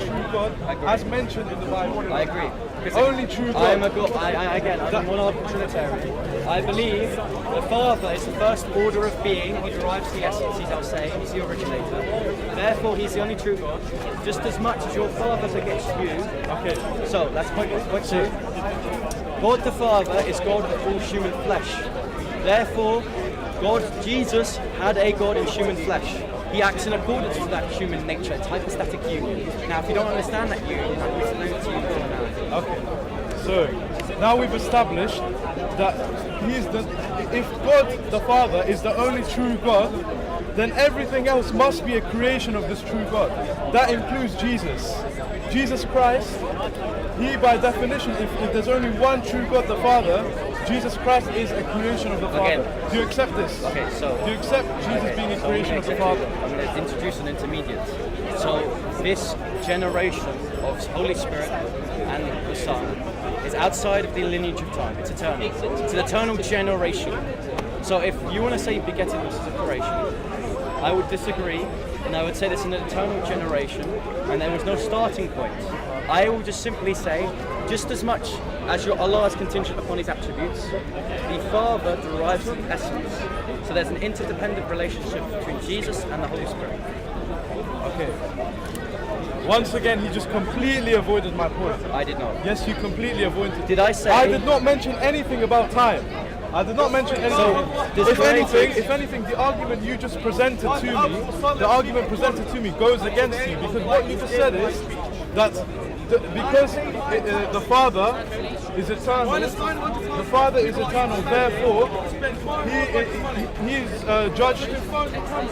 true God as mentioned in the Bible. I agree. Because Only true God. I'm a monarchical Trinitarian. I believe the Father is the first order of being. He derives the essence, he's our say, he's the originator. Therefore, he's the only true God, just as much as your Father begets you. Okay. So, that's point one. Point two. God the Father is God of all human flesh. Therefore, Jesus had a God in human flesh. He acts in accordance with that human nature. It's hypostatic union. Now, if you don't understand that union, I'm going to explain it to you now. Okay. So now we've established that if God the Father is the only true God, then everything else must be a creation of this true God. That includes Jesus. Jesus Christ, he by definition, if there's only one true God the Father, Jesus Christ is a creation of the Father. Do you accept this? Okay, so... Do you accept Jesus being a creation of the Father? I'm going to introduce an intermediate. So this generation of Holy Spirit and the Son is outside of the lineage of time. It's eternal. It's an eternal generation. So if you want to say begetting is a creation, I would disagree, and I would say this is an eternal generation, and there was no starting point. I will just simply say, just as much as your Allah is contingent upon his attributes, the Father derives the essence. So there's an interdependent relationship between Jesus and the Holy Spirit. Okay. Once again, he just completely avoided my point. I did not. Yes, you completely avoided. Did I say? I did not mention anything about time. I did not mention anything. So, if anything, the argument you just presented to me, goes against you, because what you just said is that because the Father is eternal, therefore he is judged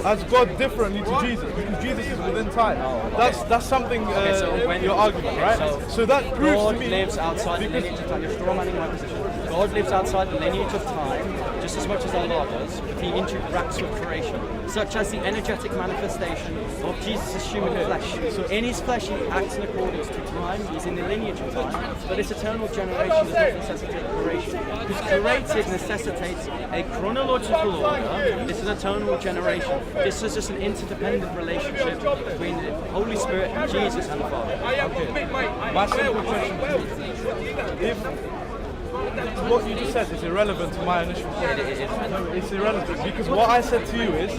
as God differently to Jesus, because Jesus is within time. That's something you're arguing, right? So that proves God to me lives outside the lineage of time. You're strawmanning my position. God lives outside the lineage of time just as much as Allah does, but he interacts with creation, such as the energetic manifestation of Jesus' human flesh. So in his flesh he acts in accordance to time, he's in the lineage of time, but this eternal generation does not necessitate creation. Because created necessitates a chronological order. This is eternal generation. This is just an interdependent relationship between the Holy Spirit, Jesus and the Father. Okay. My simple question to you, if what you just said is irrelevant to my initial point. No, it's irrelevant, because what I said to you is,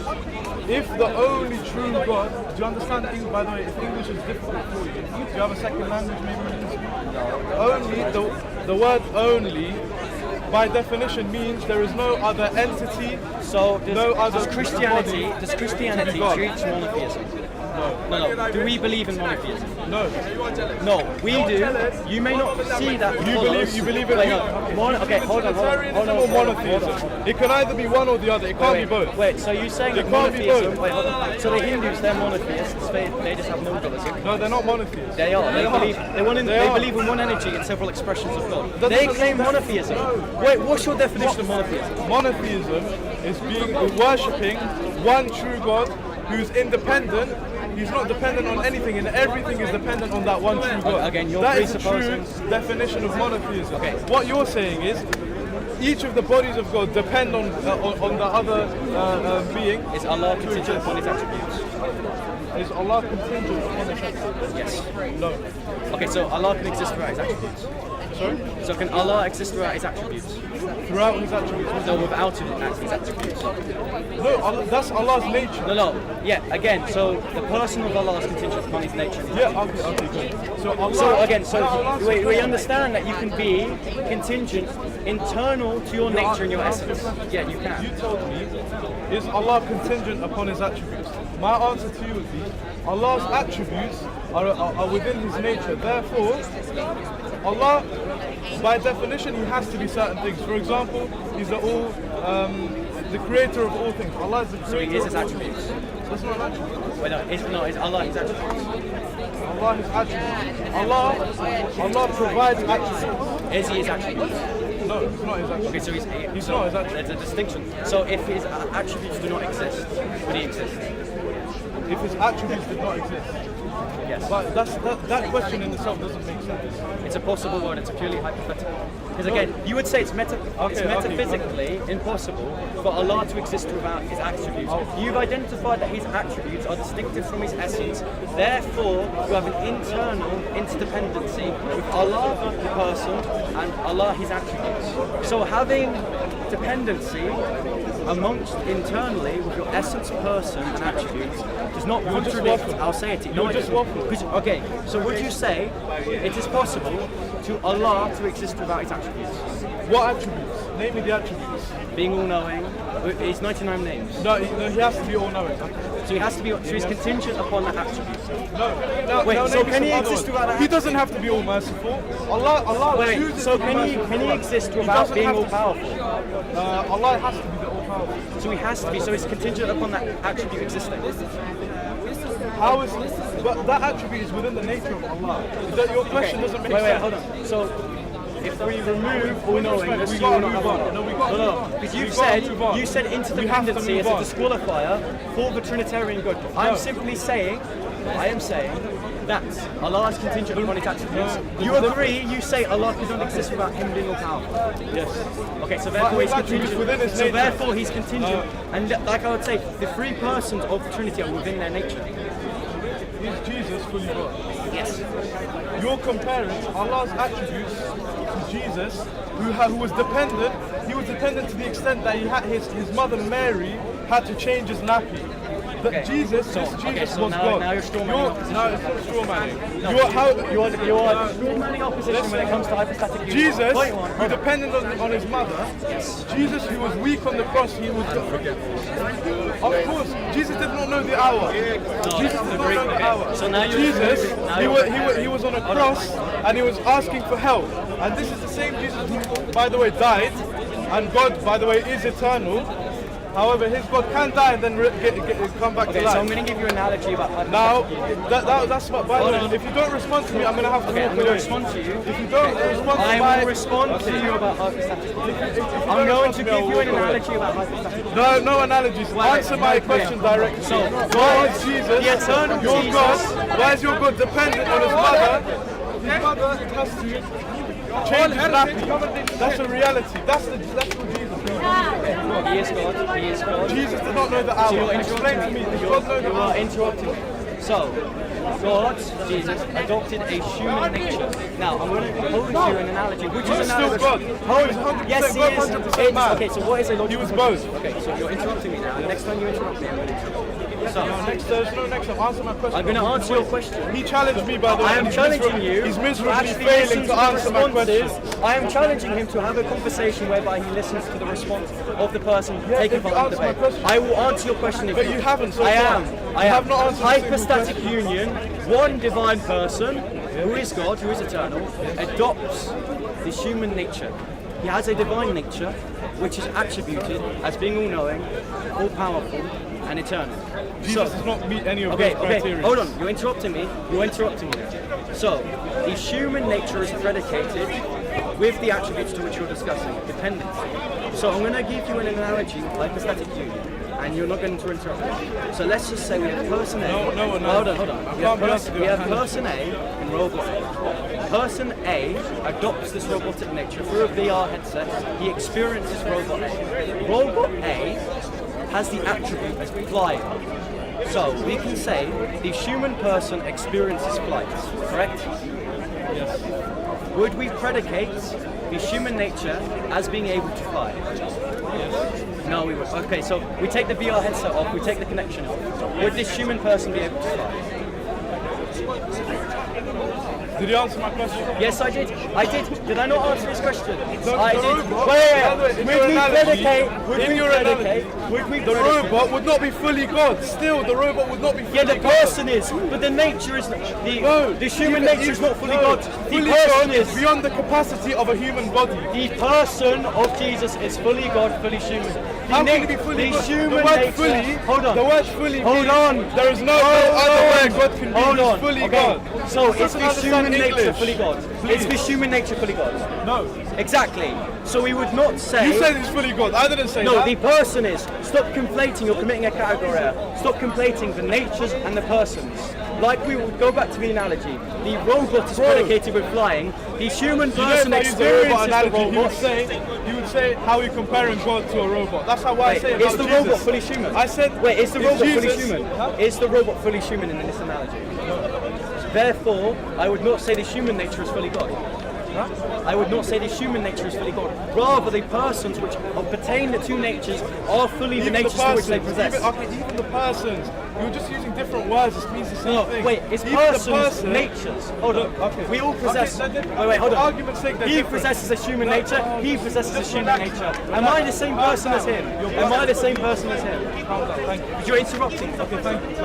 if the only true God, do you understand English? By the way, if English is difficult for you, do you have a second language maybe? Only, the word only, by definition, means there is no other entity, does Christianity treat monotheism? No. Do we believe in monotheism? No. No, we do. You may not see that. You believe in okay, hold on. Monotheism. It can either be one or the other. It can't be both. Wait, so you're saying that can't be both. monotheism? Wait, hold on. So the Hindus, they're monotheists. They just have no gods. No, they're not monotheists. They are. They believe in one energy and several expressions of God. They claim monotheism. Wait, what's your definition of monotheism? Monotheism is worshipping one true God who's independent. He's not dependent on anything, and everything is dependent on that one true God. Again, you're that is the presupposing... true definition of monotheism. Okay. What you're saying is, each of the bodies of God depend on the other being. Is Allah contingent upon his attributes? Is Allah contingent upon his attributes? Yes. No. Okay, so Allah can exist without his attributes. Sorry? So can Allah exist without his attributes? Throughout his attributes? No, without his attributes. No, that's Allah's nature. No. Yeah, again, so the person of Allah is contingent upon his nature. Yeah, okay, good. So Allah... we understand that you can be contingent, internal to your nature and your essence. Yeah, you can. You told me, is Allah contingent upon his attributes? My answer to you would be, Allah's attributes are within his nature. Therefore, Allah, by definition, he has to be certain things. For example, he's the creator of all things. Allah is the creator. So he is his attributes. That's not an attribute. Wait, no, is Allah his attributes? Allah his attributes. Allah provides attributes. Is he his attributes? No, he's not his attributes. Okay, so he's not his attributes. There's a distinction. So if his attributes do not exist, would he exist? If his attributes did not exist. Yes. But that question in itself doesn't make sense. It's a possible word, it's a purely hypothetical. Because again, you would say it's okay. metaphysically impossible for Allah to exist without His attributes. You've identified that His attributes are distinctive from His essence. Therefore, you have an internal interdependency with Allah, the person, and Allah, His attributes. So having dependency amongst internally with your essence, person, and attributes does not contradict our satiety. No, just waffle. Okay, so would you say it is possible to Allah to exist without His attributes? What attributes? Name me the attributes. Being all-knowing, it's 99 names. No, he has to be all-knowing. So he has to be. So he's contingent upon that attribute. No, Wait, so name me can he some other exist ones. without that? He doesn't have to be all-merciful. Allah Wait, chooses so to be can he merciful. exist He without doesn't being have to- all-powerful? Allah has to be the all-powerful. So he has to be. So it's contingent upon that attribute existing. How is? But that attribute is within the nature of Allah. Your question doesn't make Wait, sense. hold on. So if we remove all-knowingness, we you gotta will not move have on. Allah. No, we gotta move on. Because We you've gotta said move on. you said We have to interdependency as move a on. disqualifier for the Trinitarian God. I'm simply saying, I am saying that Allah is contingent upon His attributes. You agree? You say Allah cannot exist without Him being all powerful. Yes. Okay, so therefore He's His attributes contingent. within His So nature. therefore He's contingent, and like I would say, the three persons of the Trinity are within their nature. Is Jesus fully God? Yes. You're comparing Allah's attributes to Jesus, who was dependent. He was dependent to the extent that he had his mother Mary had to change his nappy. That Okay. Jesus, So- this okay, Jesus so was now- God. now you're straw manning You're- opposition. No, it's not straw manning. No, You are how you are straw-manning opposition when it comes to hypostatic union. Jesus, Point one. who depended on his mother. Yes. Jesus, who was weak on the cross, he was. Of course, Jesus did not know the hour. Jesus did not know the hour. So now you're Jesus, now he you're- was on a cross and he was asking for help. And this is the same Jesus who, by the way, died. And God, by the way, is eternal. However, his God can die and then come back Okay, to life. so I'm going to give you an analogy about Now, hypostatic union. that's what. By the Hold way, on. if you don't respond to me, I'm gonna have to Okay, walk I'm going to away. respond to you. If you don't respond to I my, will respond to you about hypostatic union. If you I'm don't going respond to me, give I'll you an walk away. analogy about hypostatic union. No analogies. Answer my question directly. So, God is Jesus. the eternal your Jesus- God. Why is your God dependent on his mother? His mother has to change his nappy. That's a reality. That's what Jesus. He is God. He is God. Jesus did not know the So you're hour. Explain to interrupting me. me. Does God know You the are hour? interrupting me. So, God, Jesus, adopted a human nature. Now, I'm going to pose you an analogy, which is He's still analogous. God. He was 100% Yes, he God, is. 100% man. Okay, so what is a logical He was contradiction? both. Okay, so you're interrupting me now. And next time you interrupt me, I'm going to interrupt you. So, Next time, answer my question. I'm going to answer your question. He challenged me, by the way. I am He's challenging miserably- you He's to miserably actually failing listen to answer my question. responses. I am challenging him to have a conversation whereby he listens to the response of the person Yeah, taking if you part in the answer my debate. question. I will answer your question if But you haven't so I far. am. I You am. have not answered a single Hypostatic question. union, one divine person, who is God, who is eternal, adopts this human nature. He has a divine nature, which is attributed as being all-knowing, all-powerful, and eternal. Jesus does not meet any of Okay, those okay, criteria. hold on. You're interrupting me. You're interrupting me. So, the human nature is predicated with the attributes to which you're discussing, dependency. So I'm going to give you an analogy, hypostatic union, and you're not going to interrupt me. So let's just say we have person A. No, Hold on. We have person A and robot A. Person A adopts this robotic nature through a VR headset. He experiences robot A. Robot A has the attribute as flying. So we can say the human person experiences flight, correct? Yes. Would we predicate the human nature as being able to fly? No, we would. Okay, so we take the VR headset off, we take the connection off. Would this human person be able to fly? Did you answer my question? Yes, I did. I did. Did I not answer this question? The I did. robot- Wait. By the way, in your Would we analogy- predicate? Would in we your predicate? analogy, Would we The predicate? robot would not be fully God. Still, the robot would not be fully Yeah, the God. person is, but the nature is the No, human you- nature is not fully no, God. The Fully person God is beyond the capacity of a human body. The person of Jesus is fully God, fully human. The How na- can it be fully the God? human The word nature. fully. Hold on. The word fully. Hold means on. There is no Hold other on. way God can be. Hold He's on. fully Okay. God. So is doesn't this human understand nature English. fully God? Please. Is this human nature fully God? No. Exactly. So we would not say. You said it's fully God. I didn't say No, that. the person is. Stop conflating. You're committing a category error. Stop conflating the natures and the persons. Like we would go back to the analogy. The robot is predicated with flying. The human You know, person if I use the robot experiences the analogy, robot. he would say how are you comparing God to a robot. That's how I Wait, say is about the Jesus. robot fully human? I said. Wait, is the robot fully Jesus- human? Huh? Is the robot fully human in this analogy? Therefore, I would not say the human nature is fully God. I would not say the human nature is fully God. Rather, the persons which obtain the two natures are fully the Even natures to which they possess. Even the persons. You're just using different words. It means the same No, thing. wait, it's Even persons, the person, natures. Hold on. Okay. We all possess. Okay, wait, hold for on. argument's sake, they're He different. possesses a human No, nature. no, He possesses a just human relax. nature. Relax. Am I the same Calm person as down. him? You're Am I the same person as him? Calm down, thank you. You're interrupting. Okay, thank you.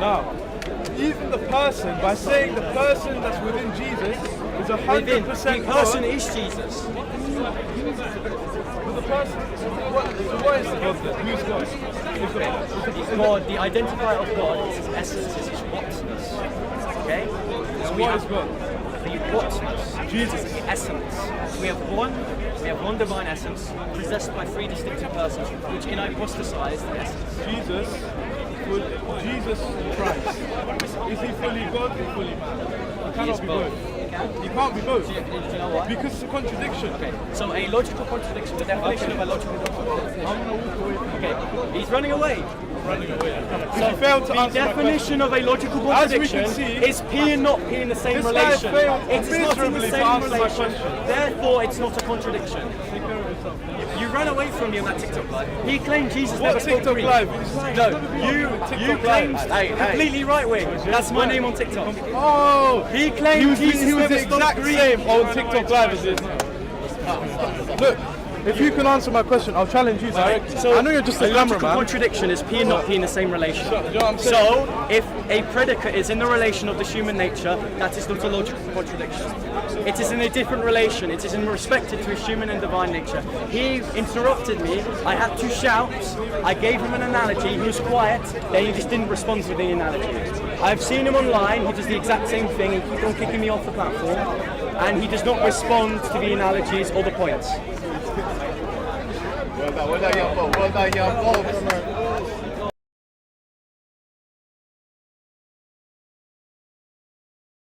Now, even the person, by saying the person that's within Jesus is Within. 100% The person God, is Jesus. but the person, what is God then? Who's God? It's God, the identifier of God is his essence, is his whatness. Okay? So What is God? the whatness. Jesus is the essence. We have one divine essence, possessed by three distinctive persons, which in hypostasize the essence. Jesus Christ. Is he fully God or fully man? He cannot be both. He can't be both. Do you know what? Because it's a contradiction. Okay, so a logical contradiction, the definition of a logical contradiction. I'm gonna walk away from you. Okay, he's running away. Running away. So you failed to the answer my definition of a logical As we contradiction can see, is P and not P in the same this guy relation. failed It is not in miserably the to same answer my relation. question. Therefore, it's not a contradiction. Take care of yourself. You ran away from me on that TikTok live. He claimed Jesus What never spoke TikTok Greek. live? It's like- No, it's gonna be you on TikTok you claimed live. completely right wing. That's my name on TikTok. Oh! He claimed Jesus he was never the spoke exact Greek. same on TikTok live as this. Look, if you can answer my question, I'll challenge you directly. So I know you're just a logical cameraman. contradiction is P and not P in the same relation. Do you know what I'm saying? So, if a predicate is in the relation of the human nature, that is not a logical contradiction. It is in a different relation. It is in respect to his human and divine nature. He interrupted me. I had to shout. I gave him an analogy. He was quiet. Then he just didn't respond to the analogy. I've seen him online. He does the exact same thing. He keeps on kicking me off the platform. And he does not respond to the analogies or the points. Well done, young folks. Well done, young folks.